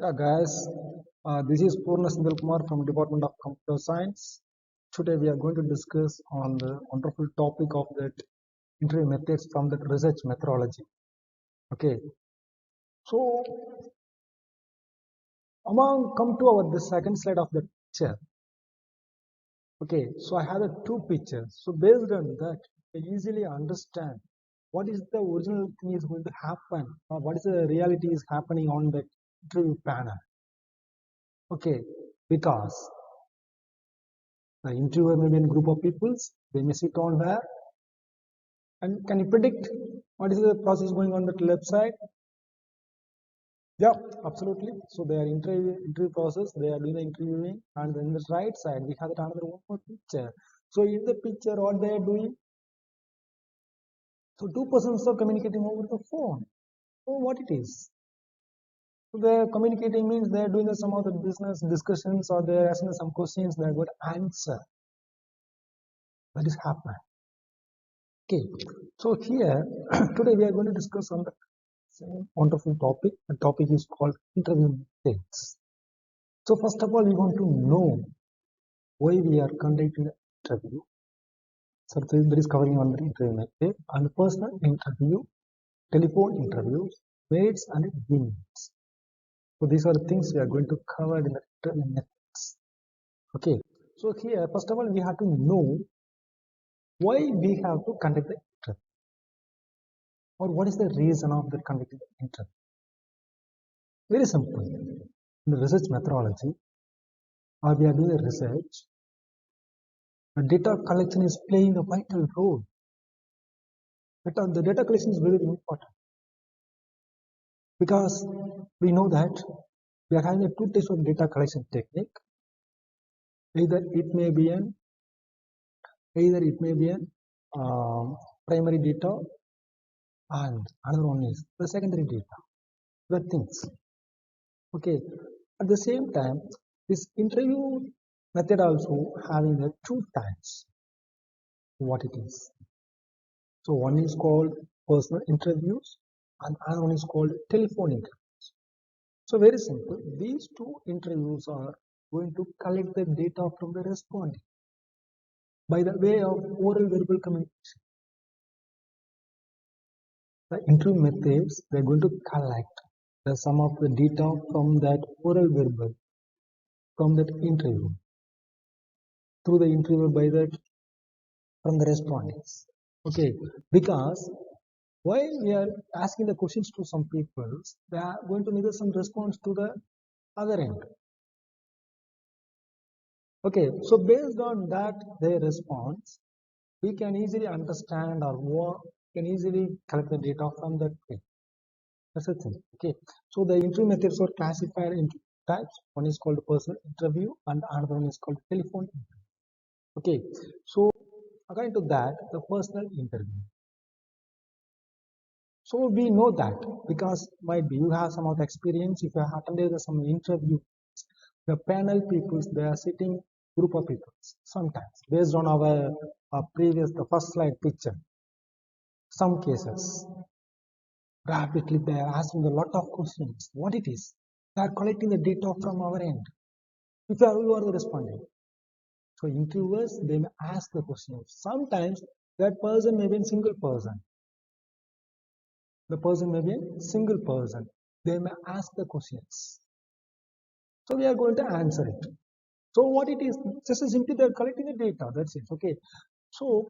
Yeah, guys, this is Purna Sindel Kumar from Department of Computer Science. Today we are going to discuss on the wonderful topic of that interview methods from the research methodology. Okay, so come to our the second slide of the picture. Okay, so I have the two pictures. So based on that, you can easily understand what is the original thing is going to happen, or what is the reality is happening on the interview panel. Okay, because the interviewer may be in a group of peoples, they may sit on there. And can you predict what is the process going on the left side? Yeah, absolutely. So they are interview process, they are doing the interviewing, and then the right side we have another one more picture. So in the picture, what they are doing? So two persons are communicating over the phone. So what it is? So they are communicating means they are doing some of the business discussions or they are asking some questions. They are going to answer. That is happening. Okay. So here today we are going to discuss on the same wonderful topic. The topic is called interview methods. So first of all, we want to know why we are conducting the interview. So that is covering on the interview method and personal interview, telephone interviews, mails and emails. So these are the things we are going to cover in the interview methods. Okay. So here, first of all, we have to know why we have to conduct the interview, or what is the reason of the conducting the interview. Very simple. In the research methodology, or we are doing the research, the data collection is playing a vital role. The data collection is very important because we know that we are having a two types of data collection technique. Either it may be an primary data, and another one is the secondary data. The things. Okay. At the same time, this interview method also having the two types. What it is. So one is called personal interviews and another one is called telephone interviews. So very simple. These two interviews are going to collect the data from the respondent by the way of oral verbal communication. The interview methods, they're going to collect the sum of the data from that oral verbal from that interview through the interviewer by that from the respondents. Okay, because why we are asking the questions to some people, they are going to need some response to the other end. Okay, so based on that their response, we can easily understand or can easily collect the data from that thing. That's the thing. Okay, so the interview methods are classified into types. One is called personal interview and another one is called telephone interview. Okay, so according to that, the personal interview. So we know that because might be you have some of the experience. If you have attended some interview, the panel people they are sitting group of people sometimes based on our previous the first slide picture. Some cases rapidly they are asking a lot of questions. What it is? They are collecting the data from our end. If you are the respondent. So interviewers they may ask the questions. Sometimes that person may be a single person. The person may be a single person. They may ask the questions. So we are going to answer it. So what it is, just simply they are collecting the data. That's it. Okay. So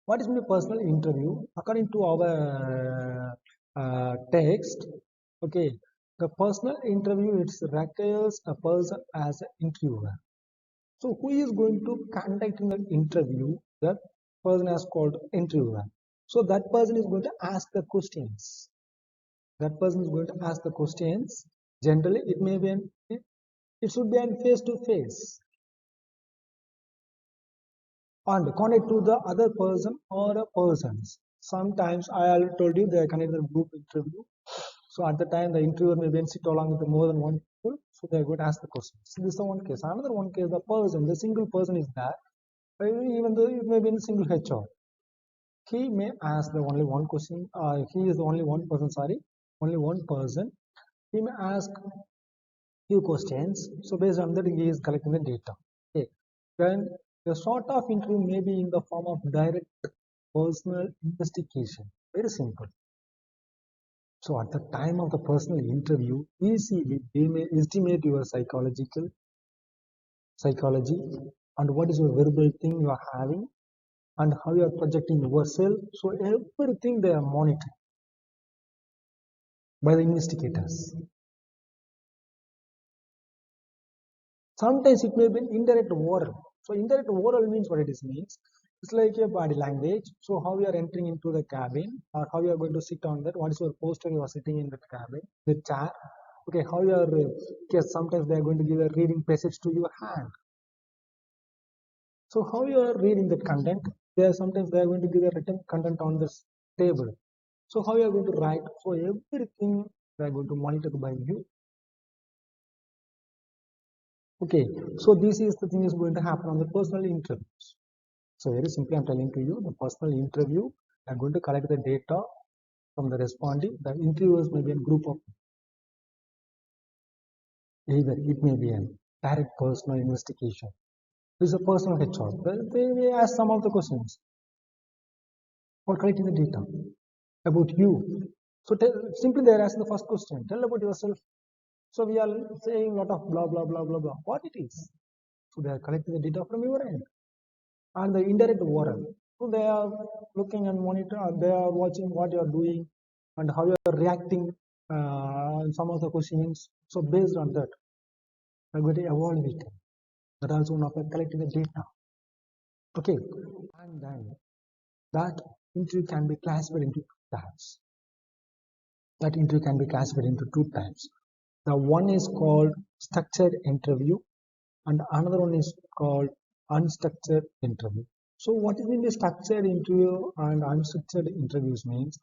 what is my personal interview? According to our text, okay, the personal interview it requires a person as an interviewer. So who is going to conduct an interview? That person is called interviewer. So that person is going to ask the questions. That person is going to ask the questions. Generally, it may be it should be an face to face and connect to the other person or a persons. Sometimes I already told you they connect the group interview. So at the time the interviewer may then sit along with more than one people. So they are going to ask the questions. So this is the one case. Another one case, the person, the single person is there. Even though it may be a single HR. He may ask the only one question. He is the only one person, sorry, only one person. he may ask few questions. So based on that, he is collecting the data. Okay. Then the sort of interview may be in the form of direct personal investigation. Very simple. So at the time of the personal interview, easily they may estimate your psychology and what is your verbal thing you are having and how you are projecting yourself. So everything they are monitoring by the investigators. Sometimes it may be indirect oral. So indirect oral means what it is means. It's like your body language. So how you are entering into the cabin or how you are going to sit on that. What is your posture you are sitting in the cabin, the chair. Okay, how you are. Okay, sometimes they are going to give a reading passage to your hand. So how you are reading that content? Sometimes they are going to give a written content on this table. So how you are going to write? So everything they are going to monitor by you. Okay, so this is the thing is going to happen on the personal interviews. So very simply, I'm telling to you, the personal interview, I'm going to collect the data from the responding. The interviewers may be a group of either it may be a direct personal investigation. This is a personal HR. They may ask some of the questions for collecting the data about you. So simply they are asking the first question. Tell about yourself. So we are saying a lot of blah blah blah blah blah. What it is? So they are collecting the data from your end. And the indirect oral. So they are looking and monitor, they are watching what you are doing and how you are reacting some of the questions. So based on that, I'm going to evaluate it. That also one of the collecting the data. Okay, and then that interview can be classified into two types. That interview can be classified into two types. The one is called structured interview, and another one is called unstructured interview. So what is in the structured interview and unstructured interviews means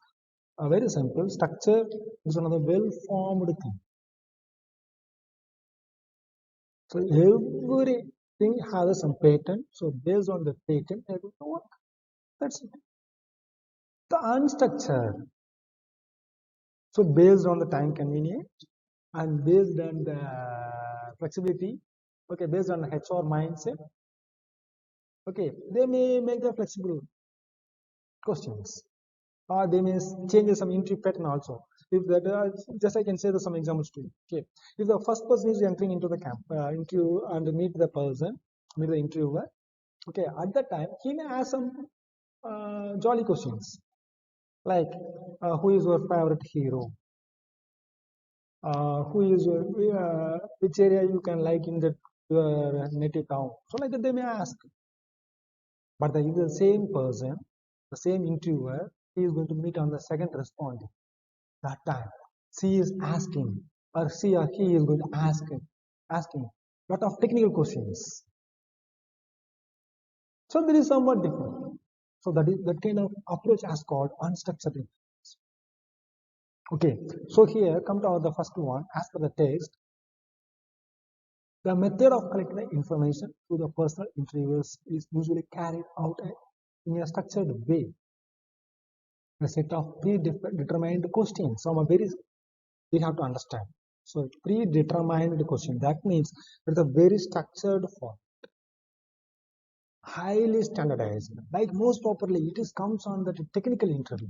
very simple. Structure is another well-formed thing. So everything has some pattern. So based on the pattern, they're going to work. That's it. The unstructured. So based on the time convenience and based on the flexibility. Okay, based on the HR mindset. Okay, they may make the flexible questions. Or they may change some interview pattern also. If that, just I can say some examples to you. Okay, if the first person is entering into the camp, interview and meet the person, meet the interviewer. Okay, at that time he may ask some jolly questions like, who is your favorite hero? Who is your, which area you can like in the your native town? So like that they may ask. But the same person, the same interviewer, he is going to meet on the second respondent. That time, she is asking, or she or he is going to asking lot of technical questions. So there is somewhat different. So that kind of approach is called unstructured intelligence. Okay, so here come to the first one. As per the text, the method of collecting the information through the personal interviewers is usually carried out in a structured way. A set of predetermined questions from a very we have to understand. So predetermined question, that means it's a very structured form, highly standardized. Like most properly, it is comes on the technical interview.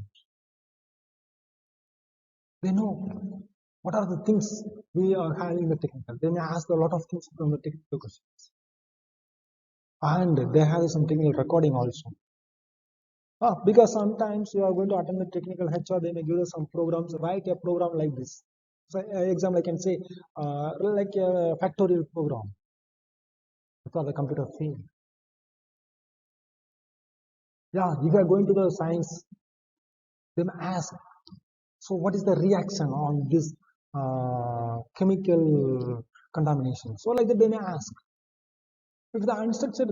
They know what are the things we are having in the technical. They may ask a lot of things from the technical questions. And they have some technical recording also. Because sometimes you are going to attend the technical HR, they may give us some programs, write a program like this. So example, I can say like a factorial program for the computer field. Yeah, if you are going to the science, then ask. So what is the reaction on this chemical contamination? So like that they may ask. If the unstructured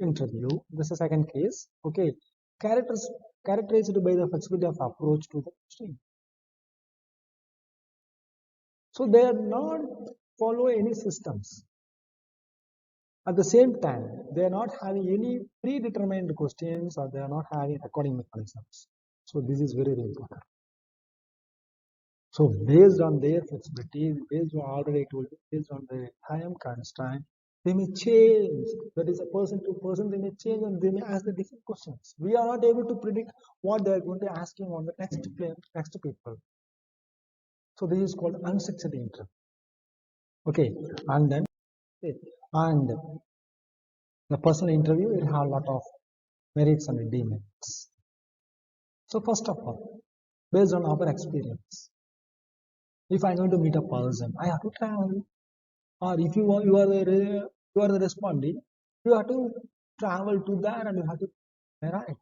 interview, this is the second case. Okay, characterized by the flexibility of approach to the question. So they are not follow any systems. At the same time, they are not having any predetermined questions or they are not having recording mechanisms. So this is very, very important. So based on their flexibility, based on already I told you, based on the time constraint, they may change. That is a person to person, they may change and they may ask the different questions. We are not able to predict what they are going to asking on the next people. So this is called unstructured interview. Okay, and then and the personal interview will have a lot of merits and demerits. So first of all, based on our experience, if I'm going to meet a person, I have to travel. Or if you are the responding, you have to travel to there and you have to arrive.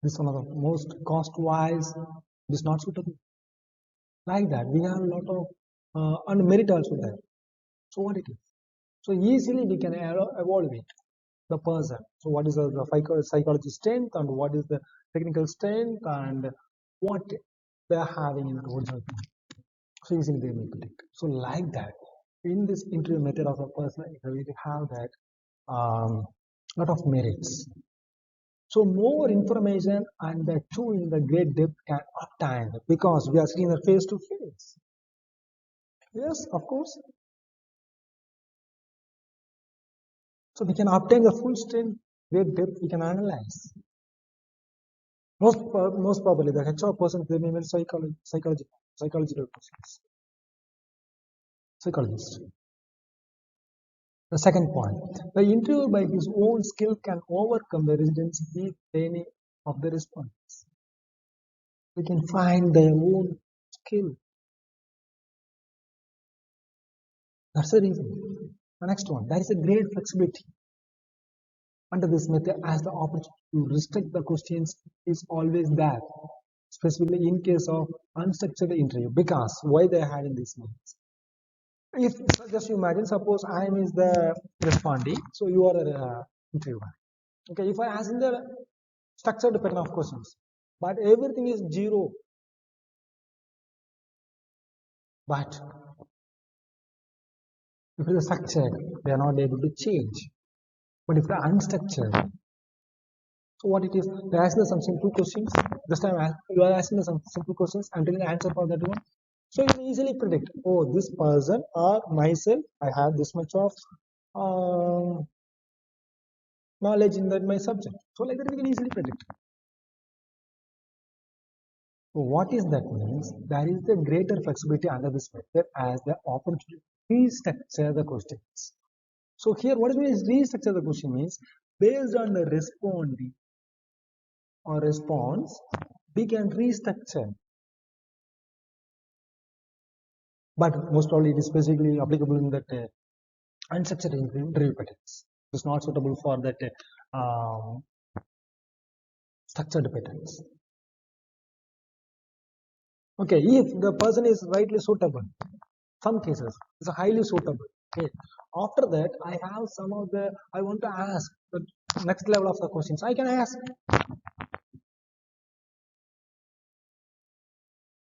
This is one of the most cost-wise. It is not suitable. Like that, we have a lot of and merit also there. So what it is? So easily we can evaluate the person. So what is the psychology strength and what is the technical strength and what they are having in the original. So easily they will predict. So like that, in this interview method of a personal interview, we have that lot of merits. So more information and the two in the great depth can obtain because we are seeing the face to face. Yes, of course. So we can obtain the full strength, great depth we can analyze. Most probably the HR person they may be psychological persons. Psychologist. The second point, the interviewer by his own skill can overcome the residency training of the respondents. They can find their own skill. That's the reason. The next one, there is a great flexibility under this method as the opportunity to restrict the questions is always there, specifically in case of unstructured interview. Because why they are having these methods? If just you imagine, suppose I am is the respondee, so you are a interviewer. Okay, if I ask in the structured pattern of questions, but everything is zero, but if it is structured, they are not able to change. But if they are unstructured, so what it is, they ask some simple questions. This time you are asking some simple questions. I'm telling the answer for that one. So you can easily predict, oh, this person or myself, I have this much of knowledge in that my subject. So like that we can easily predict. So what is that means? There is a greater flexibility under this method as the opportunity to restructure the questions. So here what it means restructure the question means based on the responding or response, we can restructure. But most probably it is specifically applicable in that unstructured interview patterns. It is not suitable for that structured patterns. Okay, if the person is rightly suitable, some cases it's highly suitable. Okay, after that I have some of the I want to ask the next level of the questions. I can ask.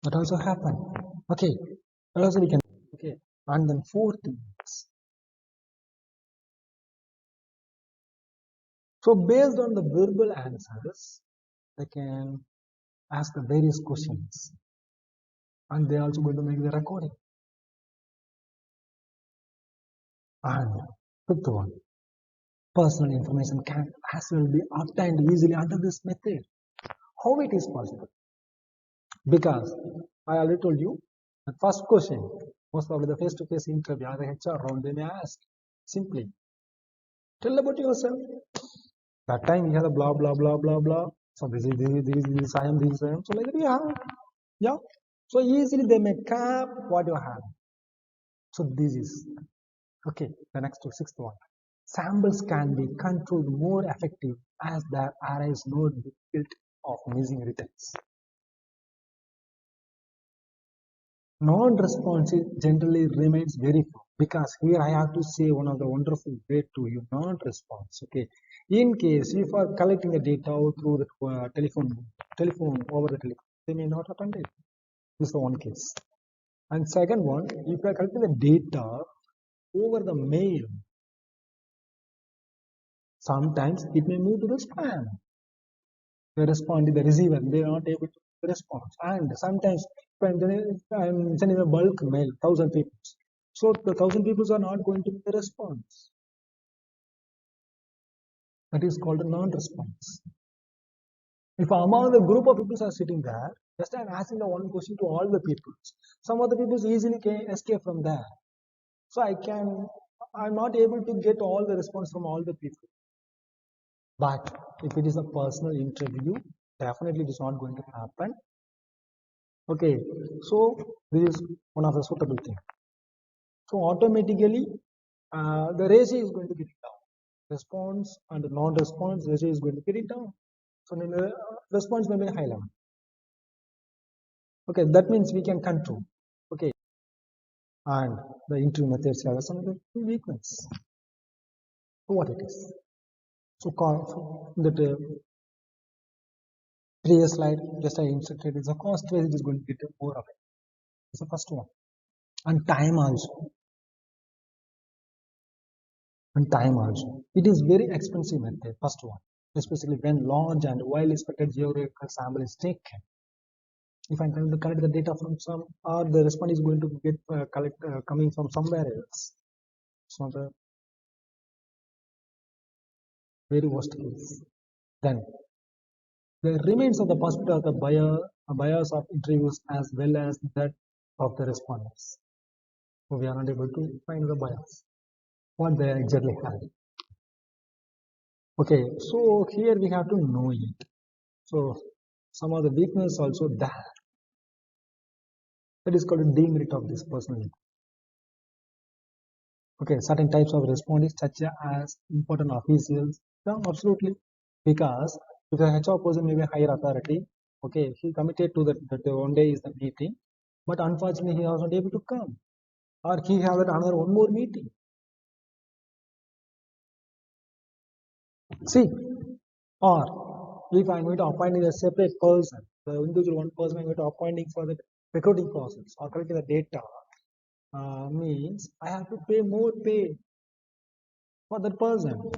That also happen. Okay, that also we can. Okay, and then fourth things. So based on the verbal answers, they can ask the various questions, and they are also going to make the recording. And fifth one, personal information can as well be obtained easily under this method. How it is possible? Because I already told you the first question, most probably the face-to-face interview or the HR round, they may ask simply, tell about yourself. That time we had a blah blah blah blah blah. So this I am this I am. So like that we have, yeah. So easily they may cap what you have. So this is okay. The next sixth one. Samples can be controlled more effective as there arise no guilt of missing returns. Non-responsive generally remains very few because here I have to say one of the wonderful way to you non-response. Okay, in case if you are collecting the data through the telephone over the telephone, they may not attend it. This is the one case. And second one, if you are collecting the data over the mail, sometimes it may move to the spam. The responding, the receiver, they are not able to response. And sometimes if I'm sending a bulk mail, 1,000 people. So the 1,000 people are not going to be the response. That is called a non-response. If among the group of people are sitting there, just I'm asking the one question to all the people. Some of the people easily can escape from there. So I'm not able to get all the response from all the people. But if it is a personal interview, definitely it is not going to happen. Okay, so this is one of the suitable things. So automatically, the ratio is going to get down. Response and non-response ratio is going to get it down. So then the response may be high level. Okay, that means we can control. Okay, and the interview methods have some of the weakness. So what it is? So that previous slide, just I inserted is a cost where it is going to get more of it. It's the first one. And time also. And time also. It is very expensive method, first one. Especially when large and widely expected geographical sample is taken. If I'm trying to collect the data from some, or the response is going to get coming from somewhere else. So the very worst case. Then there remains of the possibility of the bias of interviews as well as that of the respondents. So we are not able to find the bias, what they exactly have. Okay, so here we have to know it. So some of the weakness also there. That is called a demerit of this personality. Okay, certain types of responses such as important officials. Yeah, absolutely. Because if the HR person may be higher authority, okay, he committed to that one day is the meeting, but unfortunately he was not able to come, or he have another one more meeting. See, or if I'm going to appoint a separate person, the individual one person I'm going to appointing for the recruiting process or collecting the data, means I have to pay more pay for that person.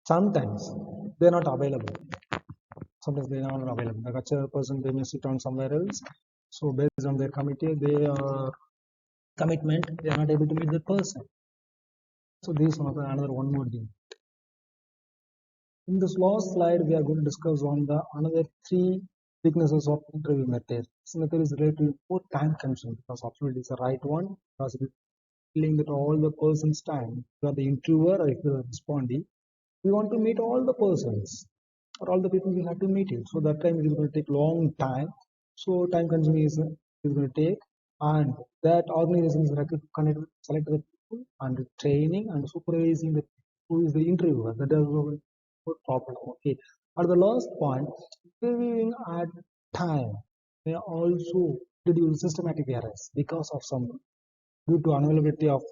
Sometimes they're not available. Sometimes they are not available. The HR person they may sit on somewhere else. So based on their committee, commitment, they are not able to meet the person. So this is another one more thing. In this last slide, we are going to discuss on the another 3 weaknesses of interview method. This method is related to more time consuming because absolutely it's the right one because it is filling that all the person's time. If you are the interviewer or if you are the respondee, we want to meet all the persons or all the people we have to meet it. So that time it is going to take long time. So time consuming is going to take, and that organization is connect, select the people and training and supervising the who is the interviewer. That is a problem. Okay. At the last point, interviewing at time may also reduce systematic errors because of some due to unavailability of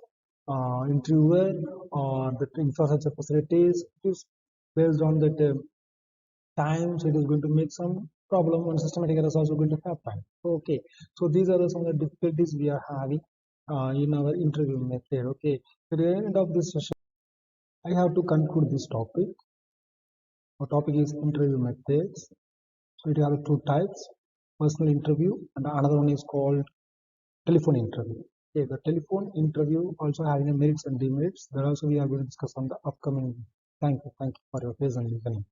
interviewer or the infrastructure facilities. It is based on that time, so it is going to make some problem and systematic errors also going to happen. Okay, so these are some of the difficulties we are having in our interview method. Okay, at the end of this session, I have to conclude this topic. Our topic is interview methods. So it has 2 types: personal interview, and another one is called telephone interview. Okay, the telephone interview also having a merits and demerits. That also we are going to discuss on the upcoming. Thank you for your patience listening.